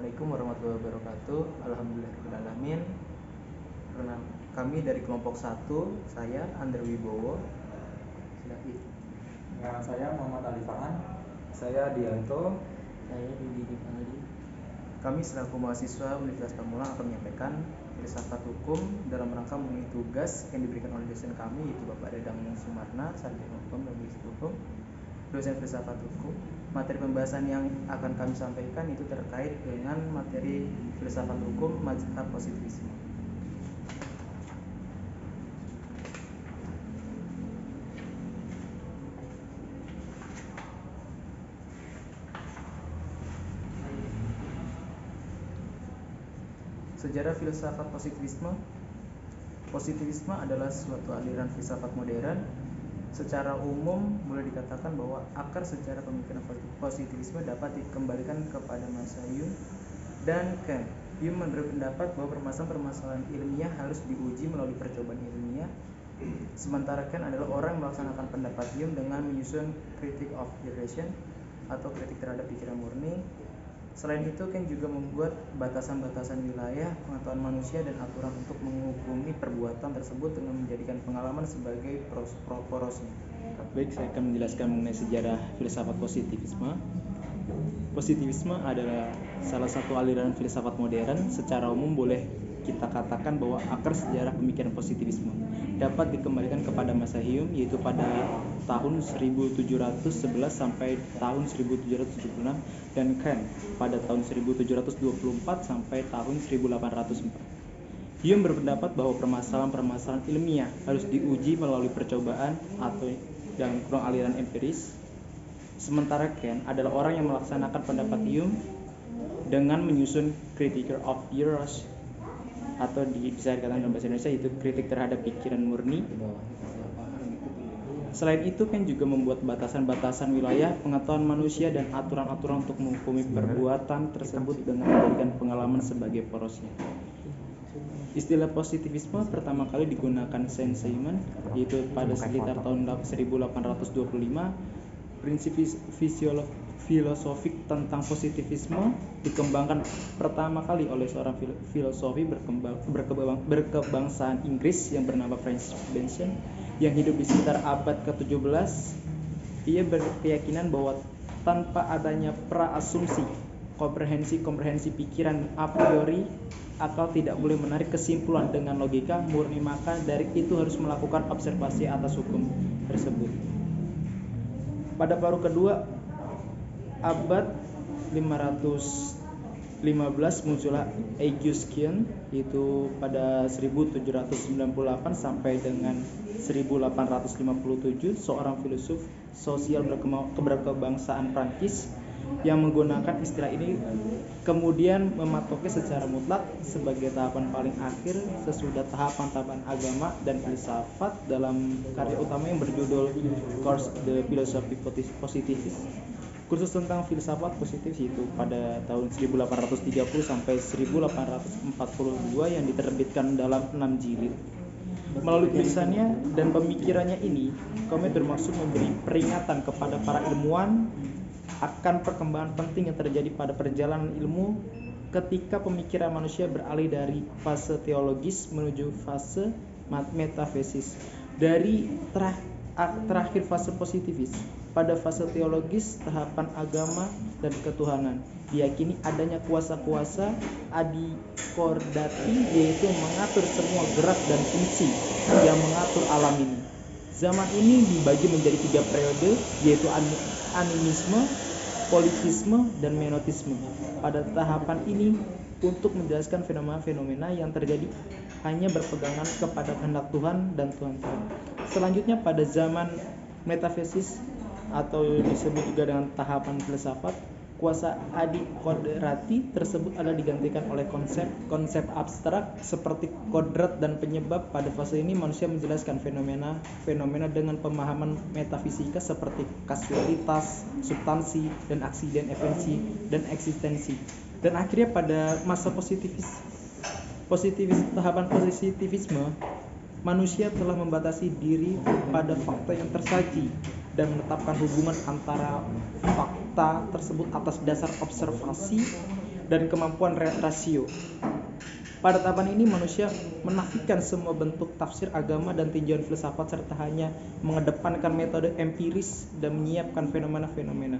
Assalamualaikum warahmatullahi wabarakatuh. Alhamdulillahirrahmanirrahim. Kami dari kelompok 1, saya Andre Wibowo. Silakan. Saya Muhammad Ali Farhan. Saya Dianto. Saya Didi Dipaldi. Kami selaku mahasiswa Universitas Pamulang akan menyampaikan filsafat hukum dalam rangka memenuhi tugas yang diberikan oleh dosen kami, yaitu Bapak Dedang Sumarna, Sarjana Hukum dan Magister Hukum, dosen filsafat hukum. Materi pembahasan yang akan kami sampaikan itu terkait dengan materi filsafat hukum mazhab positivisme. Sejarah filsafat positivisme. Positivisme adalah suatu aliran filsafat modern. Secara umum boleh dikatakan bahwa akar sejarah pemikiran positivisme dapat dikembalikan kepada masa Hume dan Kant. Hume berpendapat bahwa permasalahan ilmiah harus diuji melalui percobaan ilmiah, sementara Kant adalah orang yang melaksanakan pendapat Hume dengan menyusun Critique of Reason atau kritik terhadap pikiran murni. Selain itu, Kant juga membuat batasan-batasan wilayah pengetahuan manusia dan aturan untuk menghukumi perbuatan tersebut dengan menjadikan pengalaman sebagai porosnya. Baik, saya akan menjelaskan mengenai sejarah filsafat positivisme. Positivisme adalah salah satu aliran filsafat modern. Secara umum boleh kita katakan bahwa akar sejarah pemikiran positivisme dapat dikembalikan kepada masa Hume, yaitu pada tahun 1711 sampai tahun 1776, dan Kant pada tahun 1724 sampai tahun 1804. Hume berpendapat bahwa permasalahan-permasalahan ilmiah harus diuji melalui percobaan atau dalam kurung aliran empiris, sementara Kant adalah orang yang melaksanakan pendapat Hume dengan menyusun Critique of Reason atau bisa dikatakan dalam bahasa Indonesia itu kritik terhadap pikiran murni. Selain itu, Kant juga membuat batasan-batasan wilayah pengetahuan manusia dan aturan-aturan untuk menghukumi perbuatan tersebut dengan menjadikan pengalaman sebagai porosnya. Istilah positivisme pertama kali digunakan Saint-Simon, yaitu pada sekitar tahun 1825. Prinsip filosofik tentang positivisme dikembangkan pertama kali oleh seorang filosofi berkebangsaan Inggris yang bernama Francis Bacon yang hidup di sekitar abad ke-17. Ia berkeyakinan bahwa tanpa adanya praasumsi, komprehensi pikiran a priori, akal tidak boleh menarik kesimpulan dengan logika murni, maka dari itu harus melakukan observasi atas hukum tersebut. Pada paruh kedua abad 515 muncullah Auguste Comte, yaitu pada 1798 sampai dengan 1857, seorang filosof sosial berkebangsaan Prancis yang menggunakan istilah ini kemudian mematoknya secara mutlak sebagai tahapan paling akhir sesudah tahapan agama dan filsafat dalam karya utama yang berjudul Course de Philosophie Positive. Kursus tentang filsafat positif itu pada tahun 1830 sampai 1842 yang diterbitkan dalam 6 jilid. Melalui tulisannya dan pemikirannya ini, Comte bermaksud memberi peringatan kepada para ilmuwan akan perkembangan penting yang terjadi pada perjalanan ilmu ketika pemikiran manusia beralih dari fase teologis menuju fase metafisis. Dari terakhir fase positivis pada fase teologis, tahapan agama dan ketuhanan, diyakini adanya kuasa-kuasa adikordati, yaitu mengatur semua gerak dan fungsi yang mengatur alam ini. Zaman ini dibagi menjadi 3 periode, yaitu animisme, politisme, dan menotisme. Pada tahapan ini, untuk menjelaskan fenomena-fenomena yang terjadi hanya berpegangan kepada kehendak Tuhan dan Tuhan. Selanjutnya pada zaman metafisis atau disebut juga dengan tahapan filsafat, kuasa adikodrati tersebut adalah digantikan oleh konsep abstrak seperti kodrat dan penyebab. Pada fase ini manusia menjelaskan fenomena dengan pemahaman metafisika seperti kasualitas, substansi, dan aksiden, eksistensi. Dan akhirnya pada masa tahapan positivisme, manusia telah membatasi diri pada fakta yang tersaji dan menetapkan hubungan antara fakta tersebut atas dasar observasi dan kemampuan rasio. Pada tahapan ini manusia menafikan semua bentuk tafsir agama dan tinjauan filsafat serta hanya mengedepankan metode empiris dan menyiapkan fenomena-fenomena.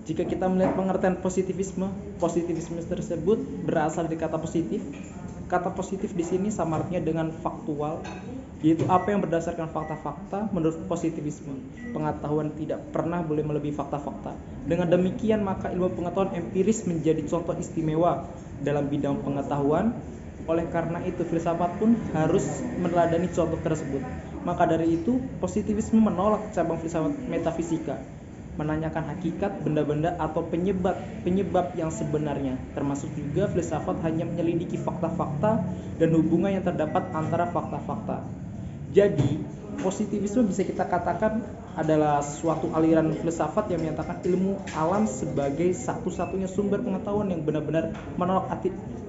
Jika kita melihat pengertian positivisme tersebut berasal dari kata positif. Kata positif di sini sama artinya dengan faktual, yaitu apa yang berdasarkan fakta-fakta. Menurut positivisme, pengetahuan tidak pernah boleh melebihi fakta-fakta. Dengan demikian, maka ilmu pengetahuan empiris menjadi contoh istimewa dalam bidang pengetahuan. Oleh karena itu, filsafat pun harus meneladani contoh tersebut. Maka dari itu, positivisme menolak cabang filsafat metafisika, menanyakan hakikat benda-benda atau penyebab yang sebenarnya. Termasuk juga filsafat hanya menyelidiki fakta-fakta dan hubungan yang terdapat antara fakta-fakta. Jadi, positivisme bisa kita katakan adalah suatu aliran filsafat yang menyatakan ilmu alam sebagai satu-satunya sumber pengetahuan yang benar-benar menolak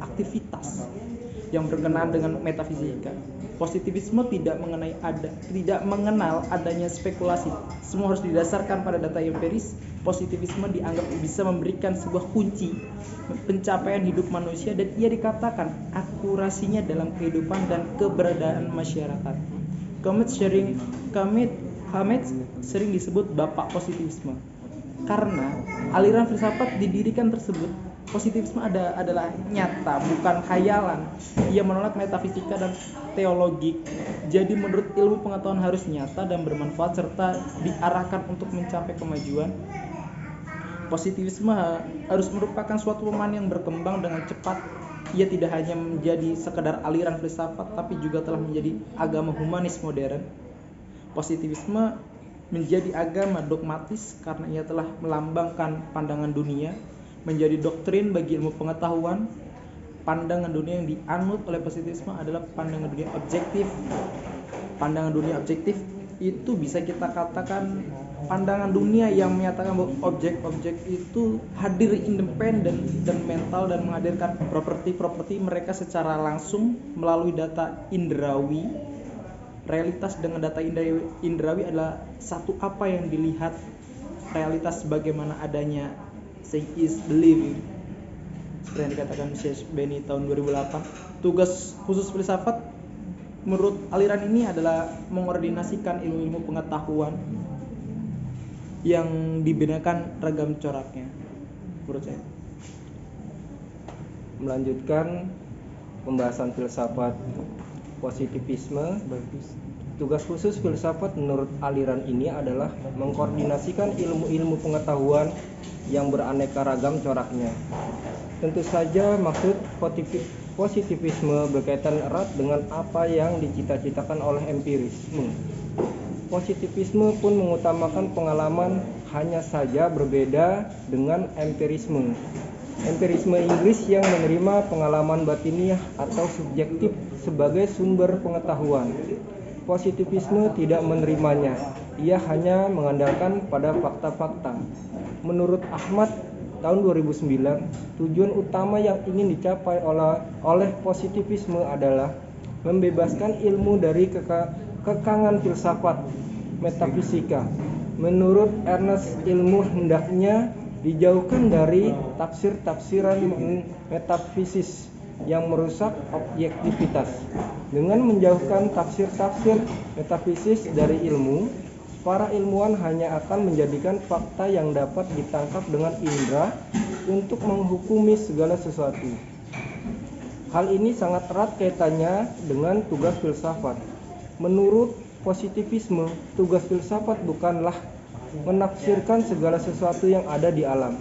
aktivitas yang berkenaan dengan metafisika. Positivisme tidak mengenal adanya spekulasi. Semua harus didasarkan pada data empiris. Positivisme dianggap bisa memberikan sebuah kunci pencapaian hidup manusia dan ia dikatakan akurasinya dalam kehidupan dan keberadaan masyarakat. Hamed sering disebut bapak positivisme karena aliran filsafat didirikan tersebut. Positivisme adalah nyata, bukan khayalan. Ia menolak metafisika dan teologi. Jadi menurut ilmu pengetahuan harus nyata dan bermanfaat serta diarahkan untuk mencapai kemajuan. Positivisme harus merupakan suatu pemahaman yang berkembang dengan cepat. Ia tidak hanya menjadi sekedar aliran filsafat, tapi juga telah menjadi agama humanis modern. Positivisme menjadi agama dogmatis karena ia telah melambangkan pandangan dunia, menjadi doktrin bagi ilmu pengetahuan. Pandangan dunia yang dianut oleh positivisme adalah pandangan dunia objektif. Pandangan dunia objektif itu bisa kita katakan pandangan dunia yang menyatakan bahwa objek-objek itu hadir independen dan mental dan menghadirkan properti mereka secara langsung melalui data indrawi. Realitas dengan data indrawi adalah satu apa yang dilihat. Realitas bagaimana adanya say is believing, seperti yang dikatakan Syekh Beni tahun 2008. Tugas khusus filsafat menurut aliran ini adalah mengordinasikan ilmu-ilmu pengetahuan yang dibedakan ragam coraknya. Menurut saya, melanjutkan pembahasan filsafat positivisme. Tugas khusus filsafat menurut aliran ini adalah mengkoordinasikan ilmu-ilmu pengetahuan yang beraneka ragam coraknya. Tentu saja maksud positivisme berkaitan erat dengan apa yang dicita-citakan oleh empirisme. Positivisme pun mengutamakan pengalaman, hanya saja berbeda dengan empirisme. Empirisme Inggris yang menerima pengalaman batiniah atau subjektif sebagai sumber pengetahuan. Positivisme tidak menerimanya, ia hanya mengandalkan pada fakta-fakta. Menurut Ahmad tahun 2009, tujuan utama yang ingin dicapai oleh positivisme adalah membebaskan ilmu dari kekangan filsafat metafisika. Menurut Ernest, ilmu hendaknya dijauhkan dari tafsir-tafsiran metafisis yang merusak objektivitas. Dengan menjauhkan tafsir-tafsir metafisis dari ilmu, para ilmuwan hanya akan menjadikan fakta yang dapat ditangkap dengan indera untuk menghukumi segala sesuatu. Hal ini sangat erat kaitannya dengan tugas filsafat. Menurut positivisme, tugas filsafat bukanlah menafsirkan segala sesuatu yang ada di alam.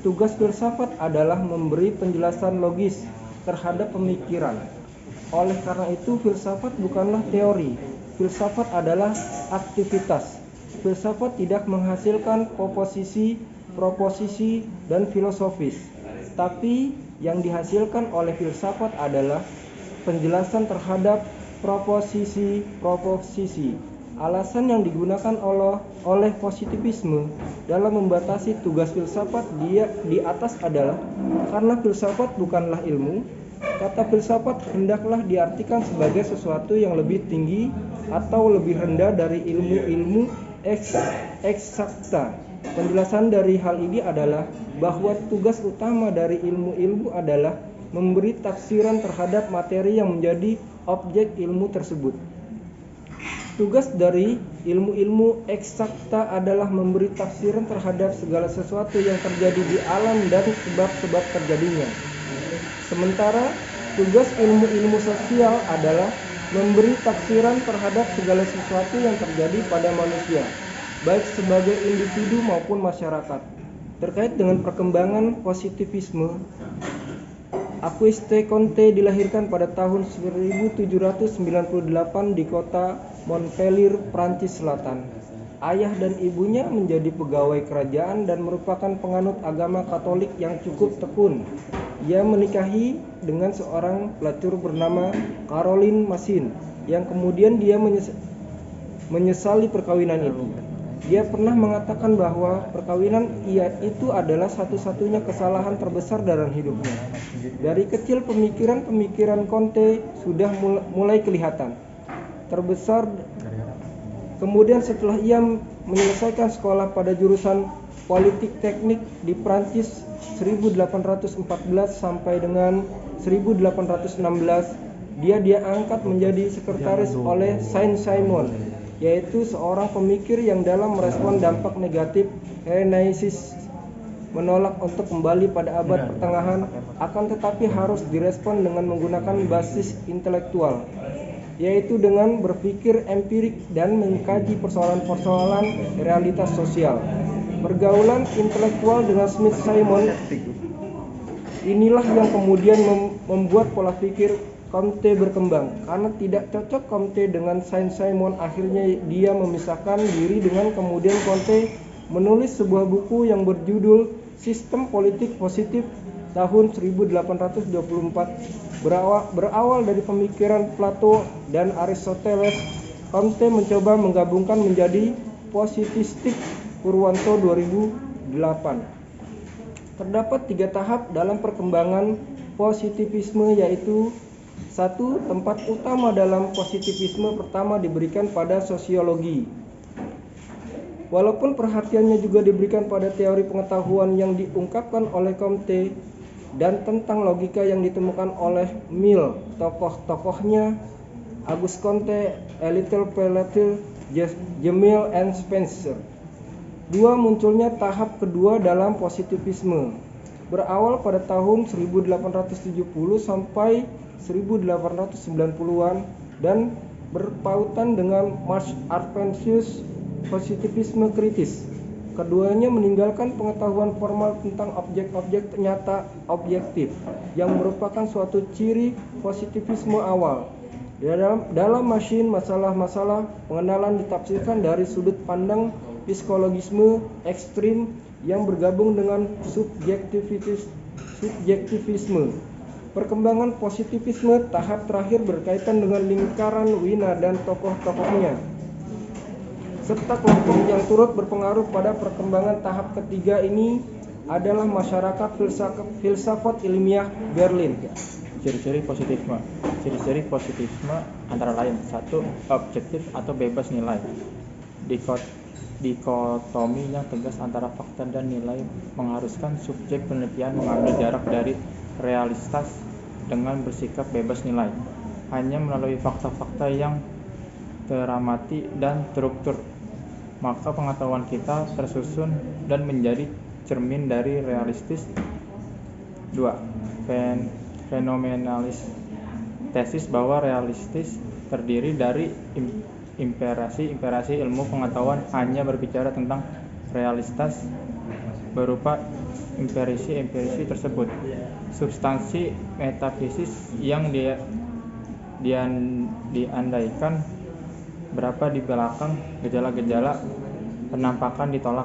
Tugas filsafat adalah memberi penjelasan logis terhadap pemikiran. Oleh karena itu, filsafat bukanlah teori. Filsafat adalah aktivitas. Filsafat tidak menghasilkan proposisi, dan filosofis. Tapi yang dihasilkan oleh filsafat adalah penjelasan terhadap proposisi. Alasan yang digunakan oleh positivisme dalam membatasi tugas filsafat di atas adalah karena filsafat bukanlah ilmu. Kata filsafat hendaklah diartikan sebagai sesuatu yang lebih tinggi atau lebih rendah dari ilmu-ilmu eksakta. Penjelasan dari hal ini adalah bahwa tugas utama dari ilmu-ilmu adalah memberi tafsiran terhadap materi yang menjadi objek ilmu tersebut. Tugas dari ilmu-ilmu eksakta adalah memberi tafsiran terhadap segala sesuatu yang terjadi di alam dan sebab-sebab terjadinya. Sementara tugas ilmu-ilmu sosial adalah memberi tafsiran terhadap segala sesuatu yang terjadi pada manusia, baik sebagai individu maupun masyarakat. Terkait dengan perkembangan positivisme, Auguste Comte dilahirkan pada tahun 1798 di kota Montpellier, Prancis Selatan. Ayah dan ibunya menjadi pegawai kerajaan dan merupakan penganut agama Katolik yang cukup tekun. Ia menikahi dengan seorang pelacur bernama Caroline Massin, yang kemudian dia menyesali perkawinan itu. Dia pernah mengatakan bahwa perkawinan itu adalah satu-satunya kesalahan terbesar dalam hidupnya. Dari kecil pemikiran-pemikiran Comte sudah mulai kelihatan terbesar. Kemudian setelah ia menyelesaikan sekolah pada jurusan politik teknik di Prancis 1814 sampai dengan 1816, dia diangkat menjadi sekretaris oleh Saint-Simon, yaitu seorang pemikir yang dalam merespon dampak negatif Renaissance menolak untuk kembali pada abad pertengahan, akan tetapi harus direspon dengan menggunakan basis intelektual, yaitu dengan berpikir empirik dan mengkaji persoalan-persoalan realitas sosial. Pergaulan intelektual dengan Smith Simon inilah yang kemudian membuat pola pikir Comte berkembang. Karena tidak cocok Comte dengan Saint-Simon, akhirnya dia memisahkan diri dengan kemudian Comte menulis sebuah buku yang berjudul Sistem Politik Positif tahun 1824. Berawal dari pemikiran Plato dan Aristoteles, Comte mencoba menggabungkan menjadi positivistik Purwanto 2008. Terdapat 3 tahap dalam perkembangan positivisme, yaitu 1. Tempat utama dalam positivisme pertama diberikan pada sosiologi. Walaupun perhatiannya juga diberikan pada teori pengetahuan yang diungkapkan oleh Comte dan tentang logika yang ditemukan oleh Mill, tokoh-tokohnya Auguste Comte, Étienne Pelletier, Jamil and Spencer. 2. Munculnya tahap kedua dalam positivisme, berawal pada tahun 1870 sampai 1890-an dan berpautan dengan Marx Arpensius positivisme kritis. Keduanya meninggalkan pengetahuan formal tentang objek-objek nyata objektif yang merupakan suatu ciri positivisme awal. Dalam mesin masalah-masalah pengenalan ditafsirkan dari sudut pandang psikologisme ekstrim yang bergabung dengan subjektivisme. Perkembangan positivisme tahap terakhir berkaitan dengan lingkaran Wina dan tokoh-tokohnya, serta kelompok yang turut berpengaruh pada perkembangan tahap ketiga ini adalah masyarakat filsafat ilmiah Berlin. Ciri-ciri positifisme. Ciri-ciri positifisme antara lain: 1. Objektif atau bebas nilai. Dikotomi yang tegas antara fakta dan nilai mengharuskan subjek penelitian mengambil jarak dari realitas dengan bersikap bebas nilai, hanya melalui fakta-fakta yang teramati dan terstruktur. Maka pengetahuan kita tersusun dan menjadi cermin dari realistis. 2. Fenomenalis. Tesis bahwa realistis terdiri dari imperasi ilmu pengetahuan hanya berbicara tentang realitas berupa imperisi tersebut. Substansi metafisis yang diandaikan berapa di belakang gejala-gejala penampakan ditolak.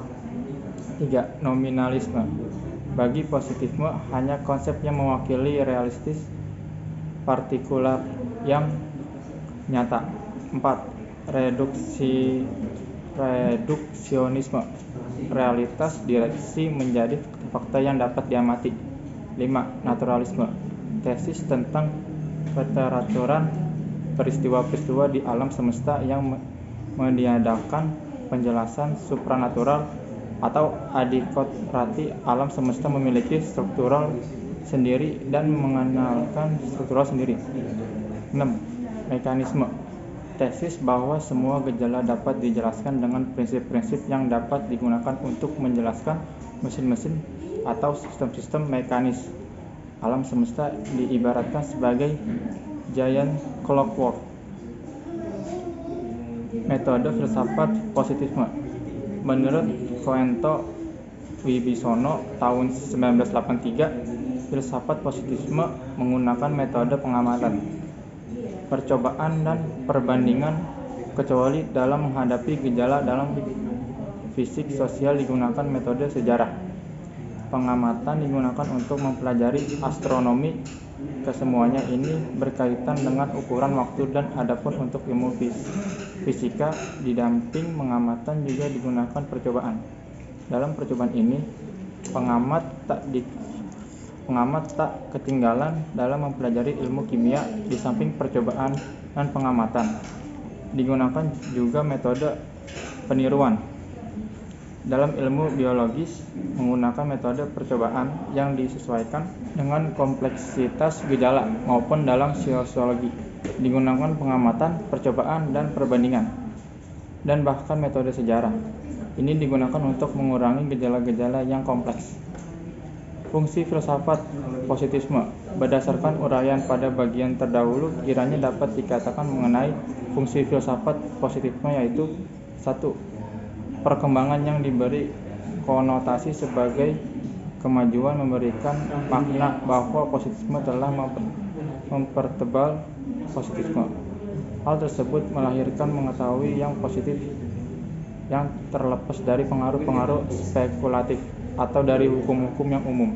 3. Nominalisme. Bagi positivisme hanya konsep yang mewakili realistis partikular yang nyata. 4. Reduksionisme. Realitas direksi menjadi fakta yang dapat diamati. 5. Naturalisme. Tesis tentang keteraturan peristiwa-peristiwa di alam semesta yang meniadakan penjelasan supranatural atau adikotrati alam semesta memiliki struktural sendiri dan mengenalkan struktural sendiri. 6. Mekanisme. Tesis bahwa semua gejala dapat dijelaskan dengan prinsip-prinsip yang dapat digunakan untuk menjelaskan mesin-mesin atau sistem-sistem mekanis. Alam semesta diibaratkan sebagai giant clockwork. Metode filsafat positifme. Menurut Koento Wibisono tahun 1983, filsafat positifme menggunakan metode pengamatan, percobaan dan perbandingan, kecuali dalam menghadapi gejala dalam fisik sosial digunakan metode sejarah. Pengamatan digunakan untuk mempelajari astronomi. Kesemuanya ini berkaitan dengan ukuran waktu, dan adapun untuk ilmu fisika didamping pengamatan juga digunakan percobaan. Dalam percobaan ini, pengamat tak ketinggalan dalam mempelajari ilmu kimia. Di samping percobaan dan pengamatan, digunakan juga metode peniruan. Dalam ilmu biologis, menggunakan metode percobaan yang disesuaikan dengan kompleksitas gejala, maupun dalam sosiologi digunakan pengamatan, percobaan, dan perbandingan, dan bahkan metode sejarah. Ini digunakan untuk mengurangi gejala-gejala yang kompleks. Fungsi filsafat positisme. Berdasarkan uraian pada bagian terdahulu, kiranya dapat dikatakan mengenai fungsi filsafat positisme, yaitu 1. Perkembangan yang diberi konotasi sebagai kemajuan memberikan makna bahwa positisme telah mempertebal positisme. Hal tersebut melahirkan mengetahui yang positif yang terlepas dari pengaruh-pengaruh spekulatif atau dari hukum-hukum yang umum.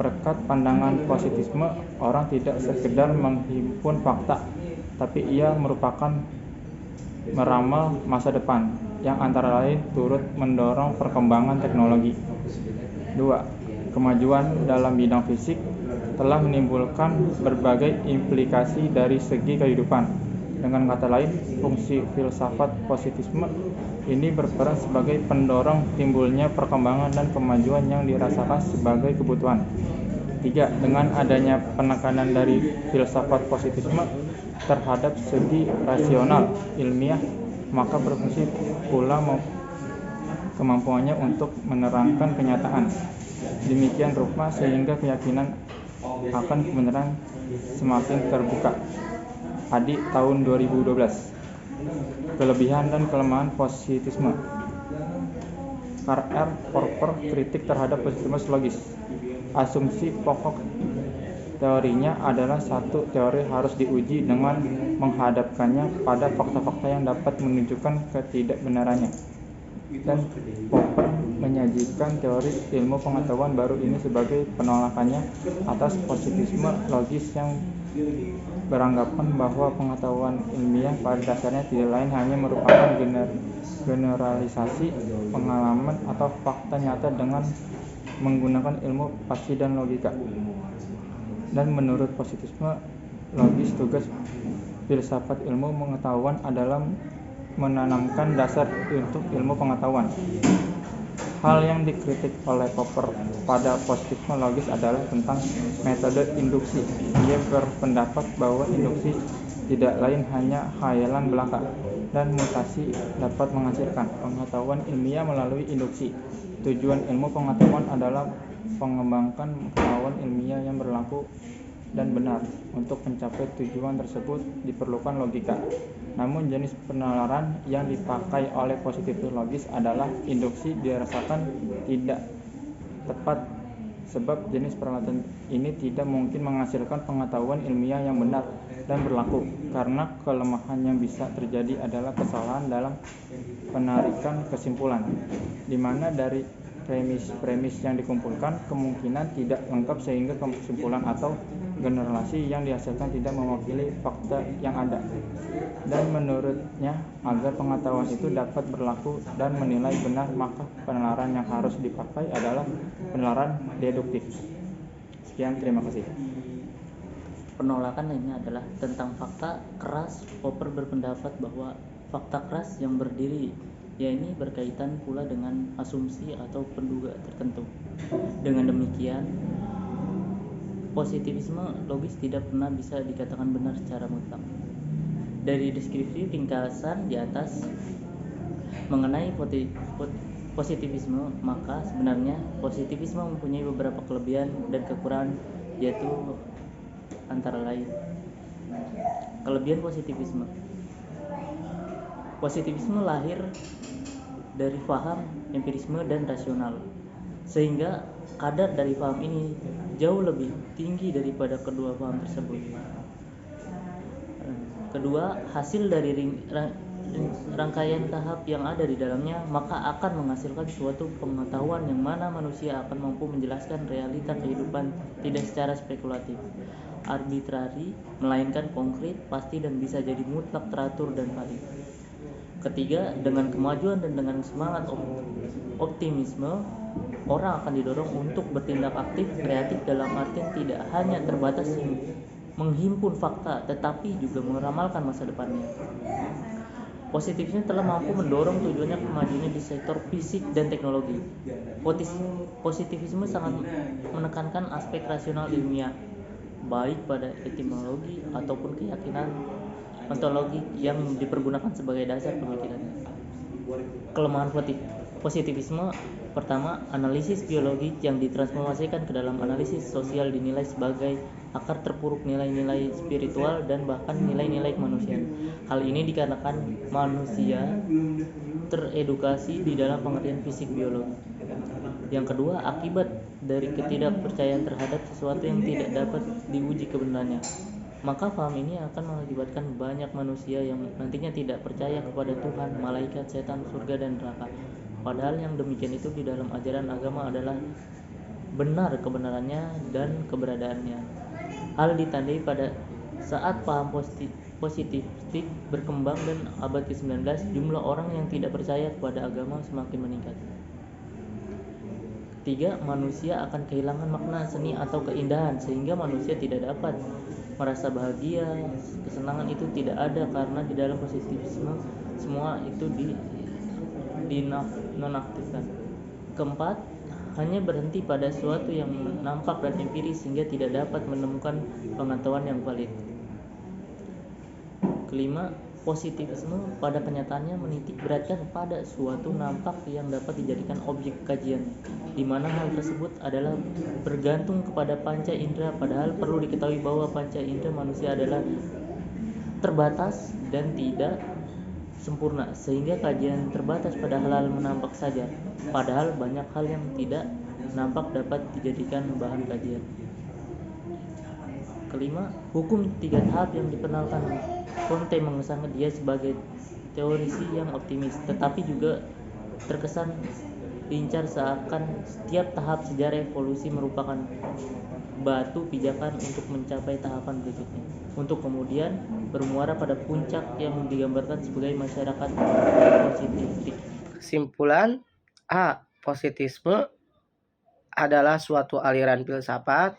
Berkat pandangan positisme, orang tidak sekedar menghimpun fakta, tapi ia merupakan meramal masa depan, yang antara lain turut mendorong perkembangan teknologi. 2. Kemajuan dalam bidang fisik telah menimbulkan berbagai implikasi dari segi kehidupan. Dengan kata lain, fungsi filsafat positisme ini berperan sebagai pendorong timbulnya perkembangan dan kemajuan yang dirasakan sebagai kebutuhan. 3. Dengan adanya penekanan dari filsafat positisme terhadap segi rasional ilmiah, maka berfungsi pula kemampuannya untuk menerangkan kenyataan. Demikian rupa sehingga keyakinan akan kebenaran semakin terbuka. Adi tahun 2012. Kelebihan dan kelemahan positisme. Karl R. Popper, kritik terhadap positisme logis. Asumsi pokok teorinya adalah satu teori harus diuji dengan menghadapkannya pada fakta-fakta yang dapat menunjukkan ketidakbenarannya. Dan Popper menyajikan teori ilmu pengetahuan baru ini sebagai penolakannya atas positivisme logis yang beranggapan bahwa pengetahuan ilmiah pada dasarnya tidak lain hanya merupakan generalisasi pengalaman atau fakta nyata dengan menggunakan ilmu pasti dan logika. Dan menurut positivisme logis, tugas filsafat ilmu pengetahuan adalah menanamkan dasar untuk ilmu pengetahuan. Hal yang dikritik oleh Popper pada positivisme logis adalah tentang metode induksi. Ia berpendapat bahwa induksi tidak lain hanya khayalan belaka, dan mutasi dapat menghasilkan pengetahuan ilmiah melalui induksi. Tujuan ilmu pengetahuan adalah mengembangkan pengetahuan ilmiah yang berlaku dan benar. Untuk mencapai tujuan tersebut diperlukan logika. Namun jenis penalaran yang dipakai oleh positivisme logis adalah induksi dirasakan tidak tepat, sebab jenis peralatan ini tidak mungkin menghasilkan pengetahuan ilmiah yang benar dan berlaku, karena kelemahan yang bisa terjadi adalah kesalahan dalam penarikan kesimpulan, di mana dari premis-premis yang dikumpulkan kemungkinan tidak lengkap sehingga kesimpulan atau generalisasi yang dihasilkan tidak mewakili fakta yang ada. Dan menurutnya, agar pengetahuan itu dapat berlaku dan menilai benar, maka penalaran yang harus dipakai adalah penalaran deduktif. Sekian, terima kasih. Penolakan lainnya adalah tentang fakta keras. Popper berpendapat bahwa fakta keras yang berdiri yakni berkaitan pula dengan asumsi atau penduga tertentu. Dengan demikian, positivisme logis tidak pernah bisa dikatakan benar secara mutlak. Dari deskripsi ringkasan di atas mengenai positivisme, maka sebenarnya positivisme mempunyai beberapa kelebihan dan kekurangan, yaitu antara lain. Kelebihan positivisme. Positivisme lahir dari faham, empirisme, dan rasional, sehingga kadar dari faham ini jauh lebih tinggi daripada kedua faham tersebut. Kedua, hasil dari rangkaian tahap yang ada di dalamnya, maka akan menghasilkan suatu pengetahuan yang mana manusia akan mampu menjelaskan realita kehidupan tidak secara spekulatif, arbitrari, melainkan konkret, pasti, dan bisa jadi mutlak, teratur, dan valid. Ketiga, dengan kemajuan dan dengan semangat optimisme, orang akan didorong untuk bertindak aktif, kreatif, dalam artian tidak hanya terbatas menghimpun fakta, tetapi juga meramalkan masa depannya. Positivisme telah mampu mendorong tujuannya kemajuannya di sektor fisik dan teknologi. Positivisme sangat menekankan aspek rasional ilmiah, baik pada etimologi ataupun keyakinan ontologi yang dipergunakan sebagai dasar pemikirannya. Kelemahan positivisme: pertama, analisis biologi yang ditransformasikan ke dalam analisis sosial dinilai sebagai akar terpuruk nilai-nilai spiritual dan bahkan nilai-nilai kemanusiaan. Hal ini dikarenakan manusia teredukasi di dalam pengertian fisik biologi. Yang kedua, akibat dari ketidakpercayaan terhadap sesuatu yang tidak dapat diuji kebenarannya. Maka paham ini akan mengakibatkan banyak manusia yang nantinya tidak percaya kepada Tuhan, malaikat, setan, surga, dan neraka. Padahal yang demikian itu di dalam ajaran agama adalah benar kebenarannya dan keberadaannya. Hal ditandai pada saat paham positifistik berkembang dan abad ke-19, jumlah orang yang tidak percaya kepada agama semakin meningkat. Ketiga, manusia akan kehilangan makna seni atau keindahan, sehingga manusia tidak dapat merasa bahagia. Kesenangan itu tidak ada karena di dalam positivisme semua itu dinonaktifkan. Keempat, hanya berhenti pada sesuatu yang nampak dan empiris sehingga tidak dapat menemukan pengetahuan yang valid. Kelima, positivisme pada kenyataannya menitik beratkan pada suatu nampak yang dapat dijadikan objek kajian, di mana hal tersebut adalah bergantung kepada panca indera, padahal perlu diketahui bahwa panca indera manusia adalah terbatas dan tidak sempurna, sehingga kajian terbatas pada hal-hal menampak saja, padahal banyak hal yang tidak nampak dapat dijadikan bahan kajian. Kelima, hukum 3 tahap yang dikenalkan Conte mengesankan dia sebagai teorisi yang optimis, tetapi juga terkesan lincah, seakan setiap tahap sejarah evolusi merupakan batu pijakan untuk mencapai tahapan berikutnya, untuk kemudian bermuara pada puncak yang digambarkan sebagai masyarakat positifistik. Kesimpulan: A. Positisme adalah suatu aliran filsafat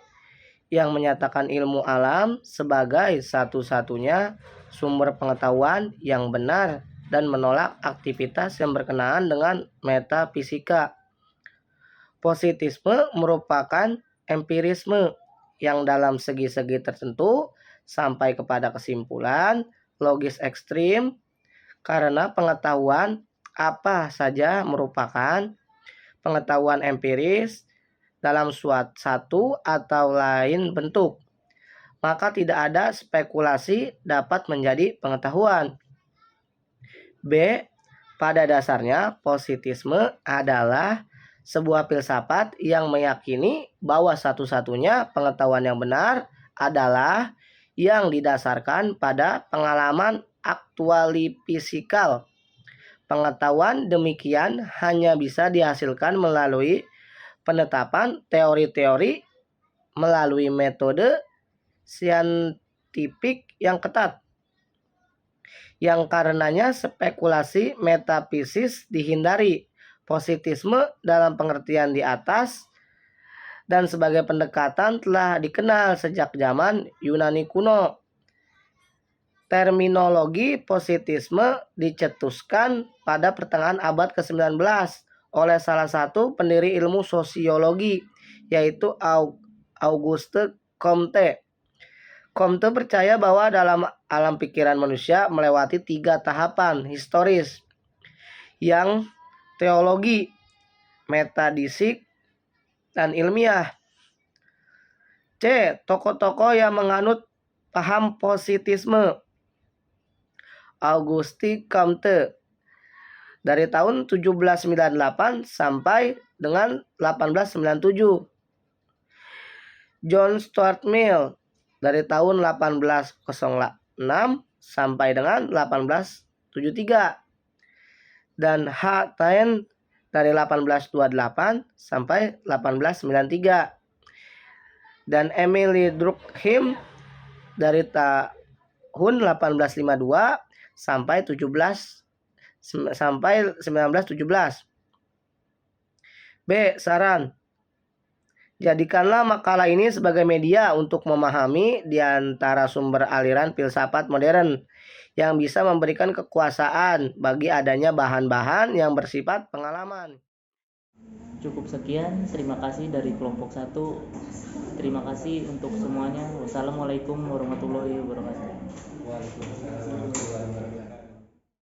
yang menyatakan ilmu alam sebagai satu-satunya sumber pengetahuan yang benar dan menolak aktivitas yang berkenaan dengan metafisika. Positisme merupakan empirisme yang dalam segi-segi tertentu sampai kepada kesimpulan logis ekstrim, karena pengetahuan apa saja merupakan pengetahuan empiris dalam satu atau lain bentuk, maka tidak ada spekulasi dapat menjadi pengetahuan. B. Pada dasarnya positisme adalah sebuah filsafat yang meyakini bahwa satu-satunya pengetahuan yang benar adalah yang didasarkan pada pengalaman aktualifisikal. Pengetahuan demikian hanya bisa dihasilkan melalui penetapan teori-teori melalui metode saintifik yang ketat, yang karenanya spekulasi metafisis dihindari. Positisme dalam pengertian di atas dan sebagai pendekatan telah dikenal sejak zaman Yunani kuno. Terminologi positisme dicetuskan pada pertengahan abad ke-19 oleh salah satu pendiri ilmu sosiologi, yaitu Auguste Comte. Comte percaya bahwa dalam alam pikiran manusia melewati 3 tahapan historis, yang teologi, metafisik, dan ilmiah. C. Tokoh-tokoh yang menganut paham positisme. Auguste Comte dari tahun 1798 sampai dengan 1897. John Stuart Mill dari tahun 1806 sampai dengan 1873. Dan H. Taine dari 1828 sampai 1893. Dan Emily Durkheim dari tahun 1852 sampai 1917. B. Saran. Jadikanlah makalah ini sebagai media untuk memahami di antara sumber aliran filsafat modern yang bisa memberikan kekuasaan bagi adanya bahan-bahan yang bersifat pengalaman. Cukup sekian, terima kasih dari kelompok 1. Terima kasih untuk semuanya. Wassalamualaikum warahmatullahi wabarakatuh.